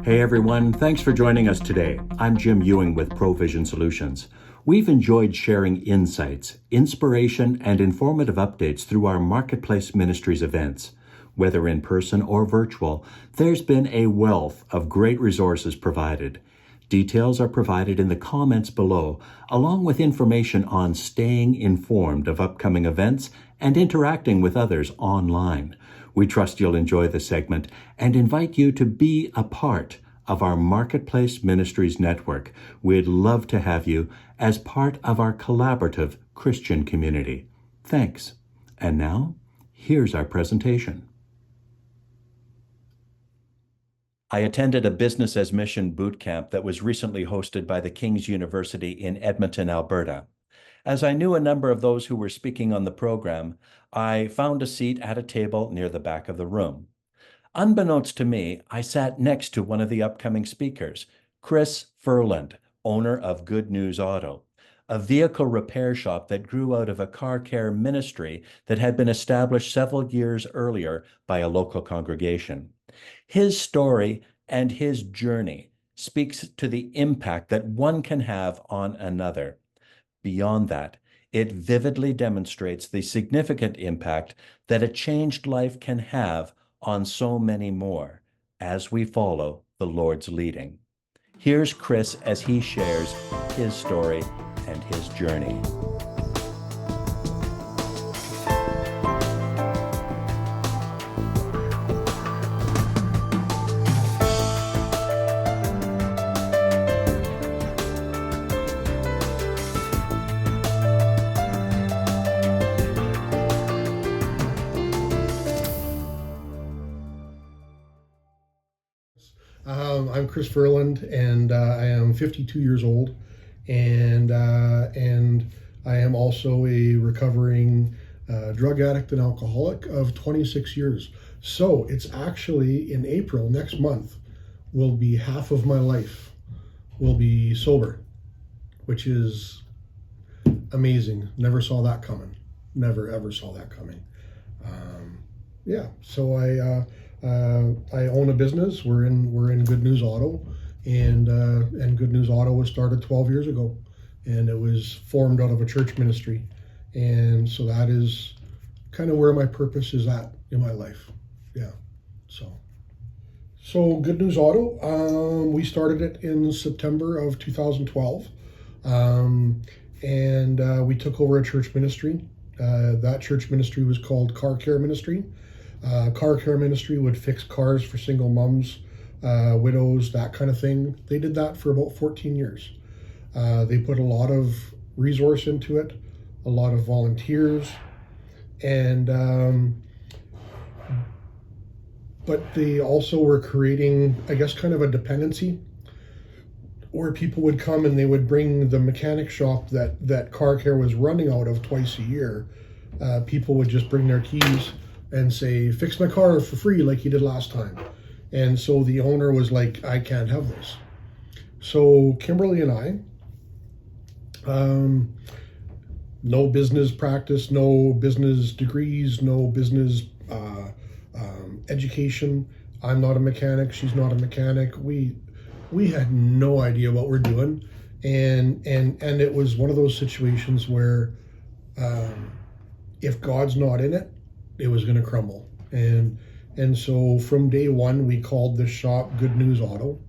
Hey everyone, thanks for joining us today. I'm Jim Ewing with Provision Solutions. We've enjoyed sharing insights, inspiration, and informative updates through our Marketplace Ministries events. Whether in person or virtual, there's been a wealth of great resources provided. Details are provided in the comments below, along with information on staying informed of upcoming events and interacting with others online. We trust you'll enjoy the segment and invite you to be a part of our Marketplace Ministries Network. We'd love to have you as part of our collaborative Christian community. Thanks. And now, here's our presentation. I attended a Business as Mission boot camp that was recently hosted by the King's University in Edmonton, Alberta. As I knew a number of those who were speaking on the program, I found a seat at a table near the back of the room. Unbeknownst to me, I sat next to one of the upcoming speakers, Chris Ferland, owner of Good News Auto, a vehicle repair shop that grew out of a car care ministry that had been established several years earlier by a local congregation. His story and his journey speaks to the impact that one can have on another. Beyond that, it vividly demonstrates the significant impact that a changed life can have on so many more as we follow the Lord's leading. Here's Chris as he shares his story and his journey. I'm Chris Ferland, and I am 52 years old, and I am also a recovering drug addict and alcoholic of 26 years. So it's actually in April next month will be half of my life will be sober, which is amazing. Never saw that coming. Never ever saw that coming. So I own a business. We're in Good News Auto, and Good News Auto was started 12 years ago, and it was formed out of a church ministry, and so that is kind of where my purpose is at in my life. Yeah, so Good News Auto, we started it in September of 2012, and we took over a church ministry. That church ministry was called Car Care Ministry. Car Care Ministry would fix cars for single moms, widows, that kind of thing. They did that for about 14 years. They put a lot of resource into it, a lot of volunteers, and but they also were creating, I guess, kind of a dependency where people would come and they would bring the mechanic shop that Car Care was running out of twice a year. People would just bring their keys and say, fix my car for free like you did last time. And so the owner was like, I can't have this. So Kimberly and I, no business practice, no business degrees, no business education. I'm not a mechanic, she's not a mechanic. We had no idea what we're doing. And it was one of those situations where if God's not in it, it was going to crumble. And so from day one, we called this shop Good News Auto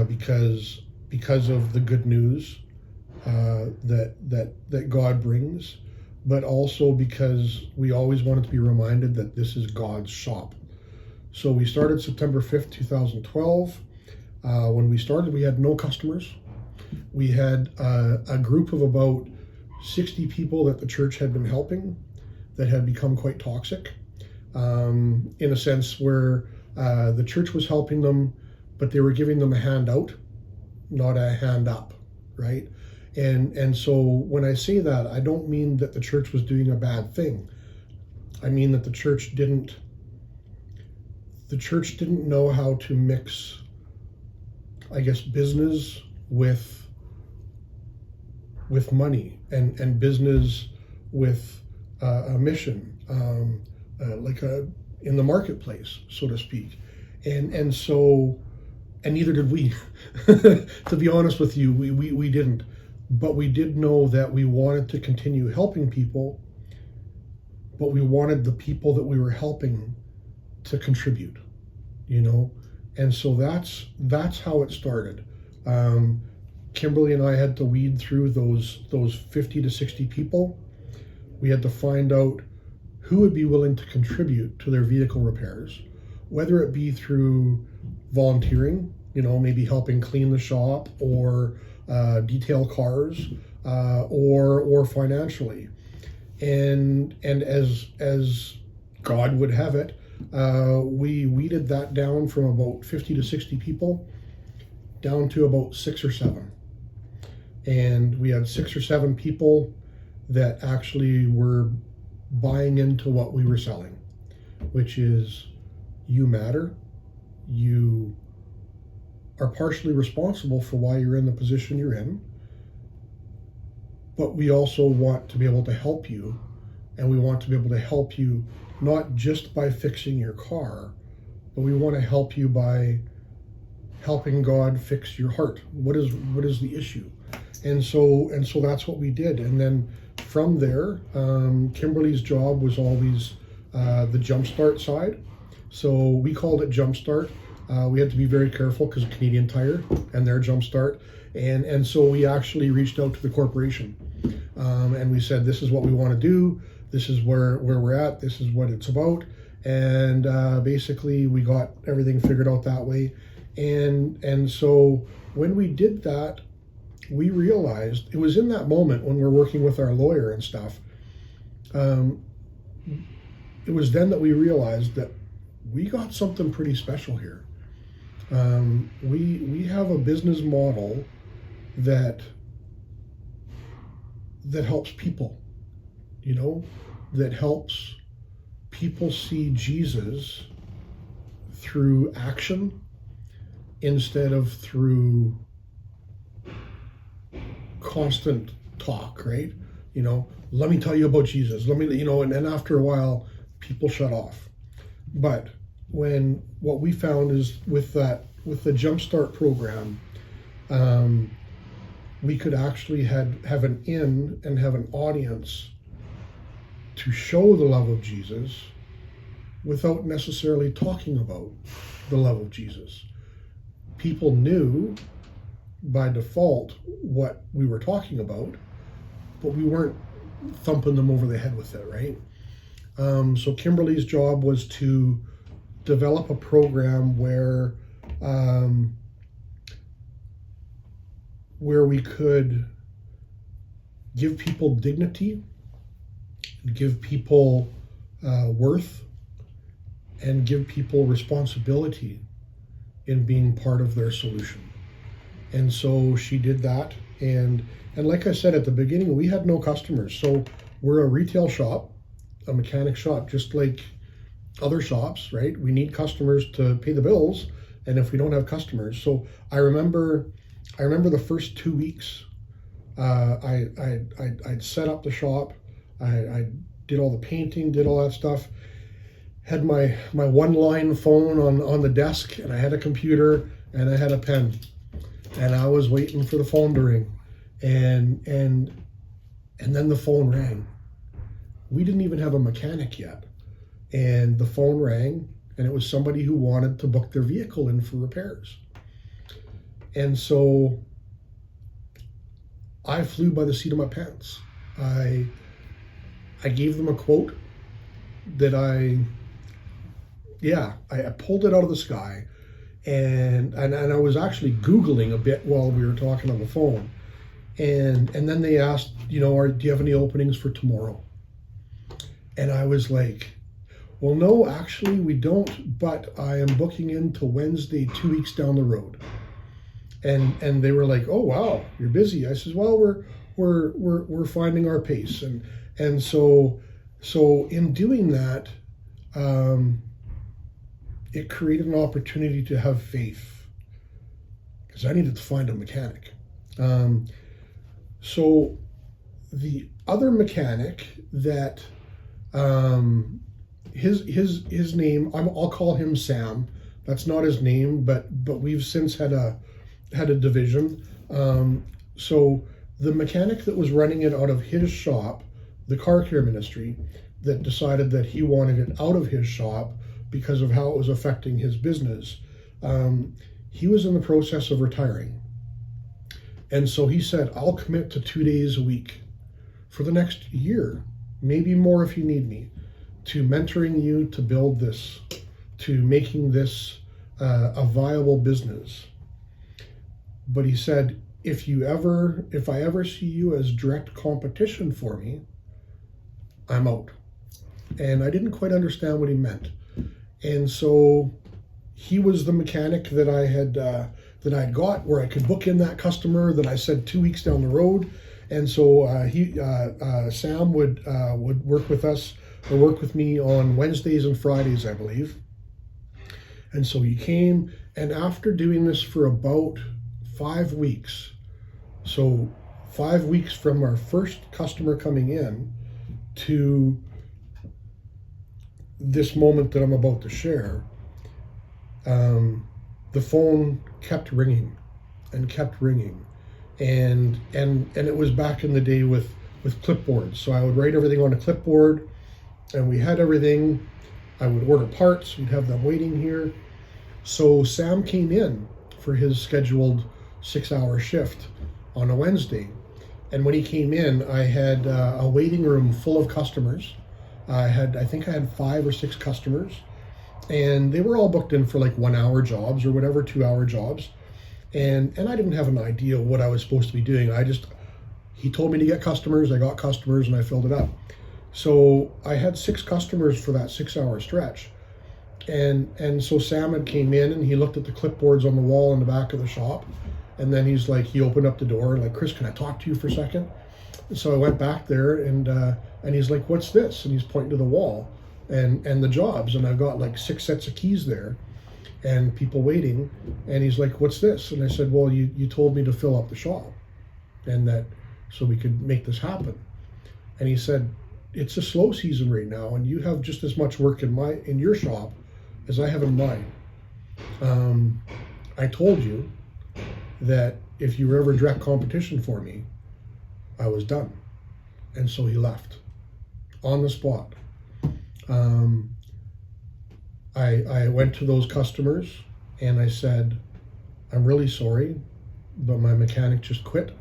because of the good news that God brings, but also because we always wanted to be reminded that this is God's shop. So we started September 5th, 2012. When we started, we had no customers. We had a group of about 60 people that the church had been helping that had become quite toxic, in a sense where the church was helping them, but they were giving them a hand out, not a hand up, right? And so when I say that, I don't mean that the church was doing a bad thing. I mean that the church didn't know how to mix, I guess, business with money and business with a mission, in the marketplace, so to speak. And so and neither did we. To be honest with you, we didn't. But we did know that we wanted to continue helping people, but we wanted the people that we were helping to contribute, you know? And so that's how it started. Kimberly and I had to weed through those 50 to 60 people. We had to find out who would be willing to contribute to their vehicle repairs, whether it be through volunteering, you know, maybe helping clean the shop or detail cars, or financially. And as God would have it, we weeded that down from about 50 to 60 people down to about 6 or 7. And we had 6 or 7 people that actually were buying into what we were selling, which is, you matter, you are partially responsible for why you're in the position you're in, but we also want to be able to help you, and we want to be able to help you not just by fixing your car, but we want to help you by helping God fix your heart. What is the issue? And so that's what we did. And then from there, Kimberly's job was always the JumpStart side. So we called it JumpStart. We had to be very careful because of Canadian Tire and their JumpStart. And so we actually reached out to the corporation. And we said, this is what we want to do. This is where we're at. This is what it's about. And basically we got everything figured out that way. And so when we did that, we realized, it was in that moment when we're working with our lawyer and stuff, it was then that we realized that we got something pretty special here. We have a business model that helps people, you know, that helps people see Jesus through action instead of through constant talk, right? You know, let me tell you about Jesus. Let me, you know, and then after a while, people shut off. But what we found is with the JumpStart program, we could actually have an in and have an audience to show the love of Jesus without necessarily talking about the love of Jesus. People knew by default what we were talking about, but we weren't thumping them over the head with it, right? So Kimberly's job was to develop a program where we could give people dignity, give people worth, and give people responsibility in being part of their solution. And so she did that. And like I said at the beginning, we had no customers. So we're a retail shop, a mechanic shop, just like other shops, right? We need customers to pay the bills. And if we don't have customers, so I remember the first 2 weeks, I'd set up the shop. I did all the painting, did all that stuff. Had my one-line phone on the desk, and I had a computer and I had a pen, and I was waiting for the phone to ring, and then the phone rang. We didn't even have a mechanic yet, and the phone rang, and it was somebody who wanted to book their vehicle in for repairs. And so I flew by the seat of my pants. I gave them a quote that I pulled it out of the sky, and I was actually Googling a bit while we were talking on the phone, and then they asked, you know, do you have any openings for tomorrow? And I was like, well, no, actually we don't, but I am booking into Wednesday 2 weeks down the road. And they were like, oh wow, you're busy. I says, well, we're finding our pace, and so in doing that, it created an opportunity to have faith, because I needed to find a mechanic. So the other mechanic that his name, I'll call him Sam, That's not his name, but we've since had a division. So the mechanic that was running it out of his shop, the car care ministry, that decided that he wanted it out of his shop because of how it was affecting his business, he was in the process of retiring. And so he said, I'll commit to 2 days a week for the next year, maybe more if you need me, to mentoring you to build this, to making this a viable business. But he said, if I ever see you as direct competition for me, I'm out. And I didn't quite understand what he meant. And so he was the mechanic that I had got, where I could book in that customer that I said 2 weeks down the road. And so Sam would work with us, or work with me on Wednesdays and Fridays, I believe. And so he came, and after doing this for about 5 weeks, so 5 weeks from our first customer coming in to this moment that I'm about to share, the phone kept ringing and kept ringing, and it was back in the day with clipboards. So I would write everything on a clipboard, and we had everything. I would order parts, we'd have them waiting here. So Sam came in for his scheduled 6-hour shift on a Wednesday. And when he came in, I had a waiting room full of customers. I think I had 5 or 6 customers, and they were all booked in for like 1-hour jobs or whatever, 2-hour jobs. And I didn't have an idea what I was supposed to be doing. He told me to get customers, I got customers, and I filled it up. So I had 6 customers for that 6-hour stretch. And so Sam had came in, and he looked at the clipboards on the wall in the back of the shop. And then he opened up the door, like, Chris, can I talk to you for a second? And so I went back there, and he's like, what's this? And he's pointing to the wall and the jobs. And I've got like 6 sets of keys there and people waiting. And he's like, what's this? And I said, well, you told me to fill up the shop, and that so we could make this happen. And he said, it's a slow season right now, and you have just as much work in your shop as I have in mine. I told you that if you were ever direct competition for me, I was done. And so he left on the spot. I went to those customers and I said, I'm really sorry, but my mechanic just quit,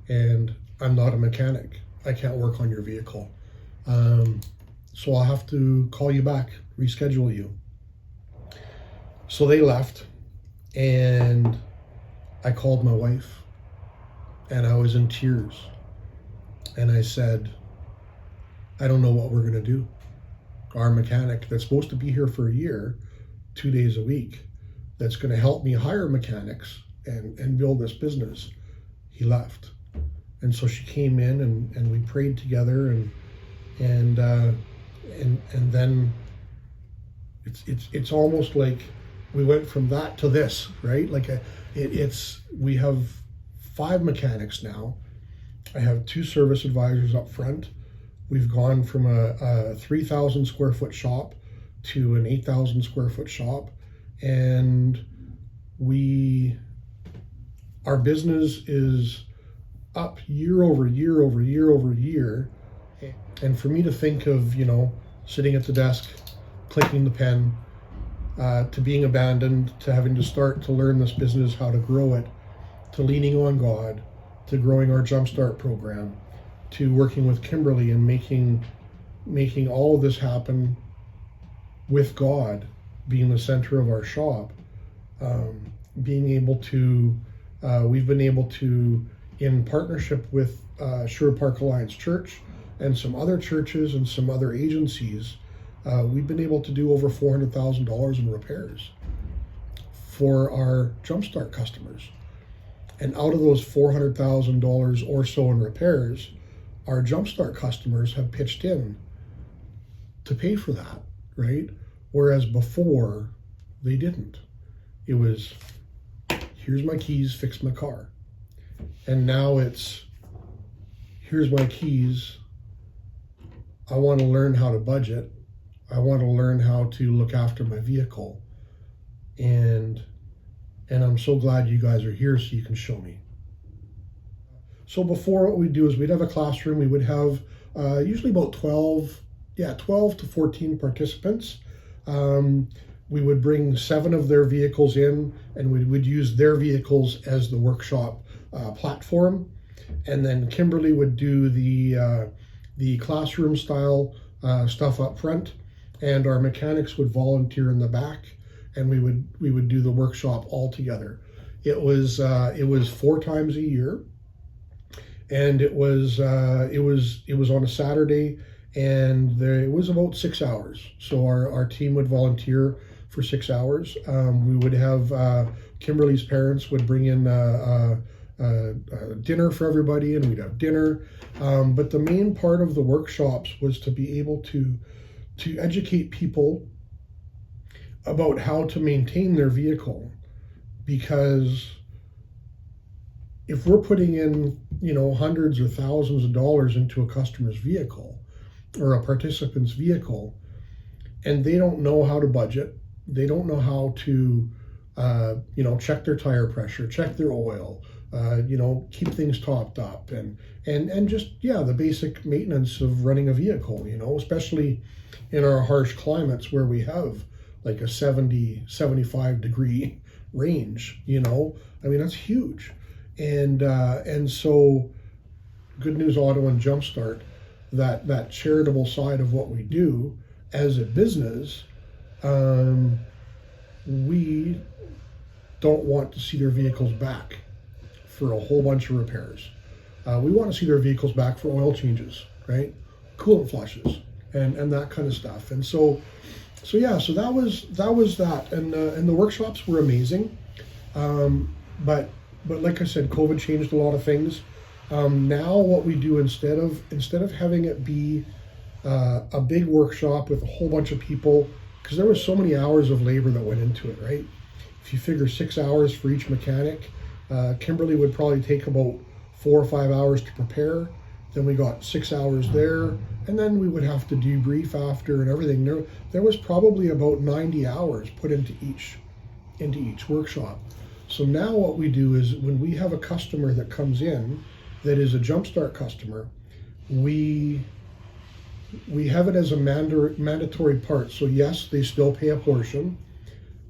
and I'm not a mechanic. I can't work on your vehicle. So I'll have to call you back, reschedule you. So they left, and I called my wife, and I was in tears. And I said, I don't know what we're going to do. Our mechanic that's supposed to be here for a year, 2 days a week, that's going to help me hire mechanics and build this business, he left. And so she came in, and we prayed together, and then it's almost like we went from that to this, right? Like we have 5 mechanics now. I have 2 service advisors up front. We've gone from a 3,000 square foot shop to an 8,000 square foot shop, and our business is up year over year over year over year. And for me to think of, sitting at the desk, clicking the pen, to being abandoned, to having to start to learn this business, how to grow it, to leaning on God, to growing our JumpStart program, to working with Kimberly and making all of this happen with God being the center of our shop, we've been able to, in partnership with Sherwood Park Alliance Church and some other churches and some other agencies, we've been able to do over $400,000 in repairs for our JumpStart customers. And out of those $400,000 or so in repairs, our JumpStart customers have pitched in to pay for that, right? Whereas before, they didn't. It was, here's my keys, fix my car. And now it's, here's my keys, I want to learn how to budget, I want to learn how to look after my vehicle, and I'm so glad you guys are here so you can show me. So before, what we'd do is we'd have a classroom. We would have usually about 12 to 14 participants. We would bring 7 of their vehicles in, and we would use their vehicles as the workshop platform. And then Kimberly would do the classroom style stuff up front, and our mechanics would volunteer in the back, and we would do the workshop all together. It was 4 times a year, and it was on a Saturday, and it was about 6 hours. So our team would volunteer for 6 hours. We would have Kimberly's parents would bring in dinner for everybody, and we'd have dinner. But the main part of the workshops was to be able to educate people about how to maintain their vehicle, because if we're putting in hundreds or thousands of dollars into a customer's vehicle or a participant's vehicle, and they don't know how to budget, they don't know how to check their tire pressure, check their oil, keep things topped up, and just the basic maintenance of running a vehicle, especially in our harsh climates where we have like a 70-75 degree range. That's huge. And so Good News Auto and JumpStart, that charitable side of what we do as a business, we don't want to see their vehicles back for a whole bunch of repairs. We want to see their vehicles back for oil changes, right? Coolant flushes and that kind of stuff. And so that was that. And the workshops were amazing. But like I said, COVID changed a lot of things. Now what we do, instead of having it be a big workshop with a whole bunch of people, because there was so many hours of labor that went into it, right? If you figure 6 hours for each mechanic, Kimberly would probably take about 4 or 5 hours to prepare. Then we got 6 hours there, and then we would have to debrief after and everything. There was probably about 90 hours put into each workshop. So now what we do is, when we have a customer that comes in that is a JumpStart customer, we have it as a mandatory part. So yes, they still pay a portion.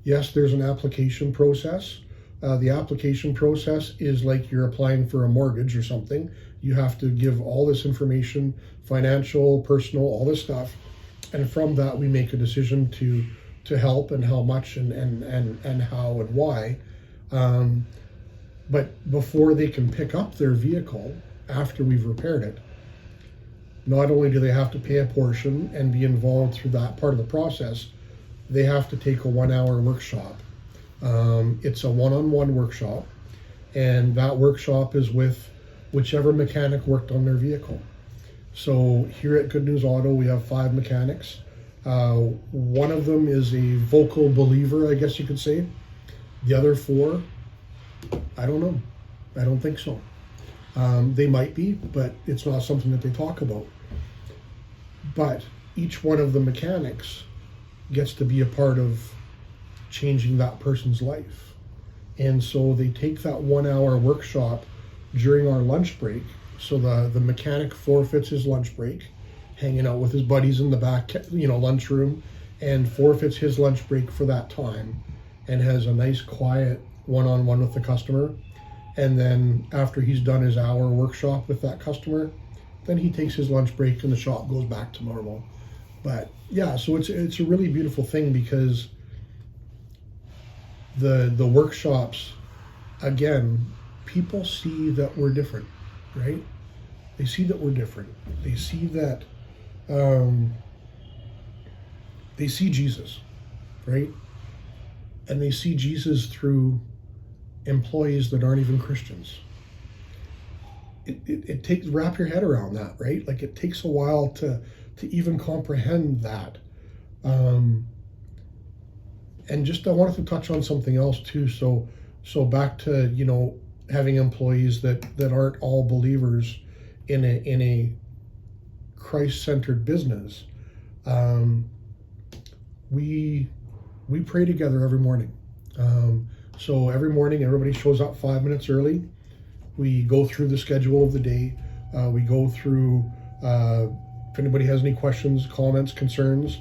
Yes, there's an application process. The application process is like you're applying for a mortgage or something. You have to give all this information, financial, personal, all this stuff. And from that, we make a decision to help, and how much, and how and why. But before they can pick up their vehicle after we've repaired it, not only do they have to pay a portion and be involved through that part of the process, they have to take a 1-hour workshop. It's a one-on-one workshop, and that workshop is with whichever mechanic worked on their vehicle. So here at Good News Auto, we have 5 mechanics. One of them is a vocal believer, I guess you could say. The other 4, I don't know. I don't think so. They might be, but it's not something that they talk about. But each one of the mechanics gets to be a part of changing that person's life. And so they take that 1-hour workshop during our lunch break. So the mechanic forfeits his lunch break, hanging out with his buddies in the back, lunchroom, and forfeits his lunch break for that time, and has a nice quiet one-on-one with the customer. And then after he's done his hour workshop with that customer, then he takes his lunch break and the shop goes back to normal. But yeah, so it's a really beautiful thing, because the workshops, again, people see that we're different, right? They see that we're different. They see that they see Jesus, right? And they see Jesus through employees that aren't even Christians. It takes, wrap your head around that, right? Like, it takes a while to even comprehend that. And just, I wanted to touch on something else too. So back to, having employees that aren't all believers in a Christ-centered business. We pray together every morning. So every morning, everybody shows up 5 minutes early. We go through the schedule of the day. We go through if anybody has any questions, comments, concerns,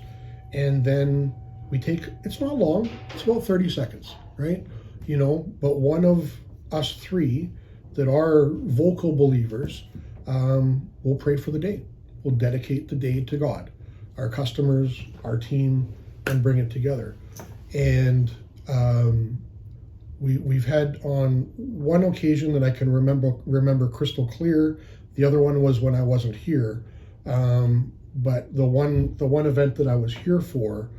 and then we take, it's not long, it's about 30 seconds, right? But one of us three that are vocal believers will pray for the day. We'll dedicate the day to God, our customers, our team, and bring it together. And we've had on one occasion that I can remember crystal clear. The other one was when I wasn't here. But the one event that I was here for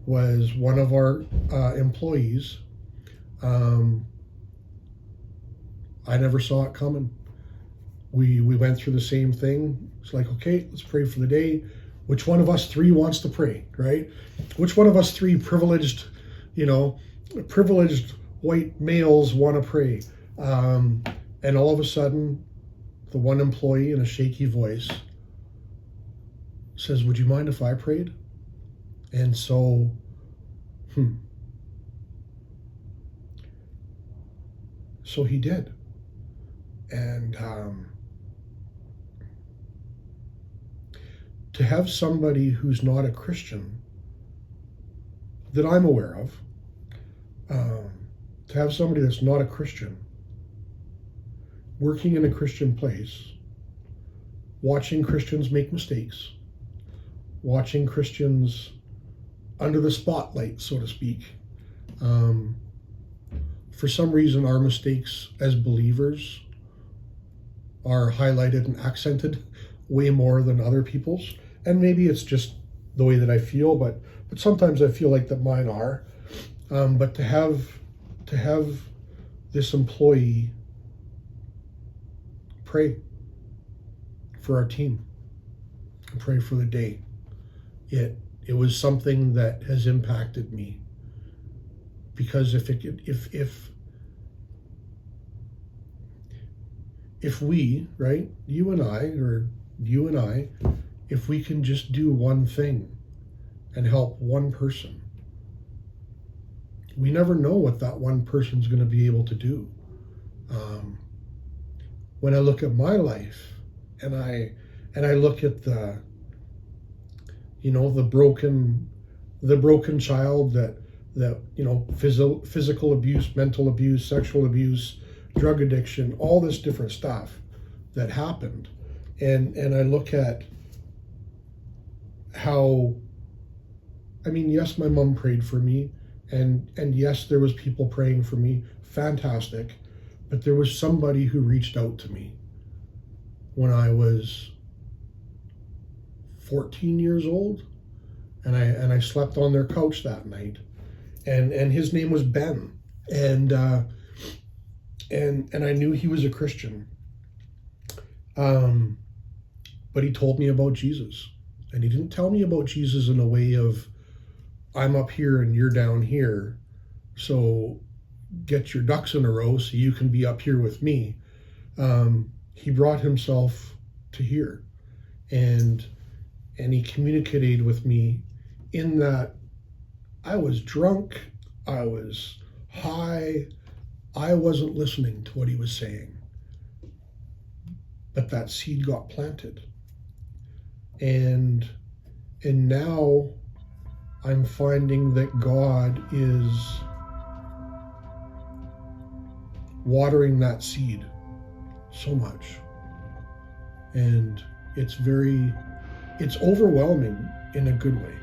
was one of our employees. I never saw it coming. We went through the same thing. It's like, okay, let's pray for the day. Which one of us three wants to pray, right? Which one of us three privileged white males want to pray? And all of a sudden, the one employee in a shaky voice says, would you mind if I prayed? And so, so he did. And to have somebody who's not a Christian that I'm aware of, to have somebody that's not a Christian working in a Christian place, watching Christians make mistakes, watching Christians under the spotlight, so to speak. For some reason, our mistakes as believers are highlighted and accented way more than other people's. And maybe it's just the way that I feel, but sometimes I feel like that mine are. But to have this employee pray for our team, pray for the day, it was something that has impacted me. Because if we, right, you and I, if we can just do one thing and help one person, we never know what that one person's going to be able to do. When I look at my life and I look at the broken child that physical abuse, mental abuse, sexual abuse, drug addiction, all this different stuff that happened. And I look at how, yes, my mom prayed for me, and yes, there was people praying for me, fantastic, but there was somebody who reached out to me when I was 14 years old, and I slept on their couch that night, and his name was Ben, and I knew he was a Christian, but he told me about Jesus, and he didn't tell me about Jesus in a way of, I'm up here and you're down here, so get your ducks in a row so you can be up here with me. He brought himself to here, and he communicated with me in that I was drunk, I was high, I wasn't listening to what he was saying, but that seed got planted, and now I'm finding that God is watering that seed so much, and it's overwhelming in a good way.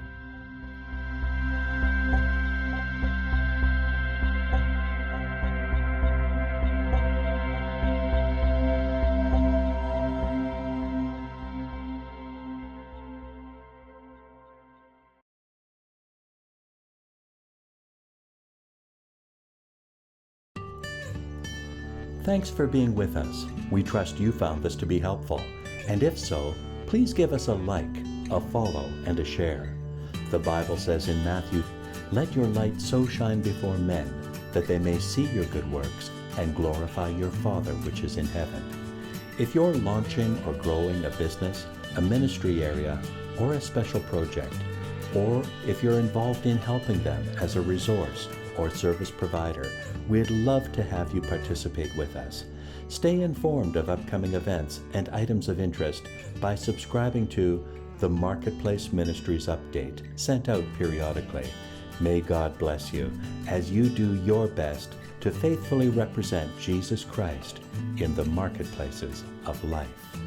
Thanks for being with us. We trust you found this to be helpful. And if so, please give us a like, a follow, and a share. The Bible says in Matthew, "Let your light so shine before men, that they may see your good works and glorify your Father which is in heaven." If you're launching or growing a business, a ministry area, or a special project, or if you're involved in helping them as a resource or service provider, we'd love to have you participate with us. Stay informed of upcoming events and items of interest by subscribing to the Marketplace Ministries Update, sent out periodically. May God bless you as you do your best to faithfully represent Jesus Christ in the marketplaces of life.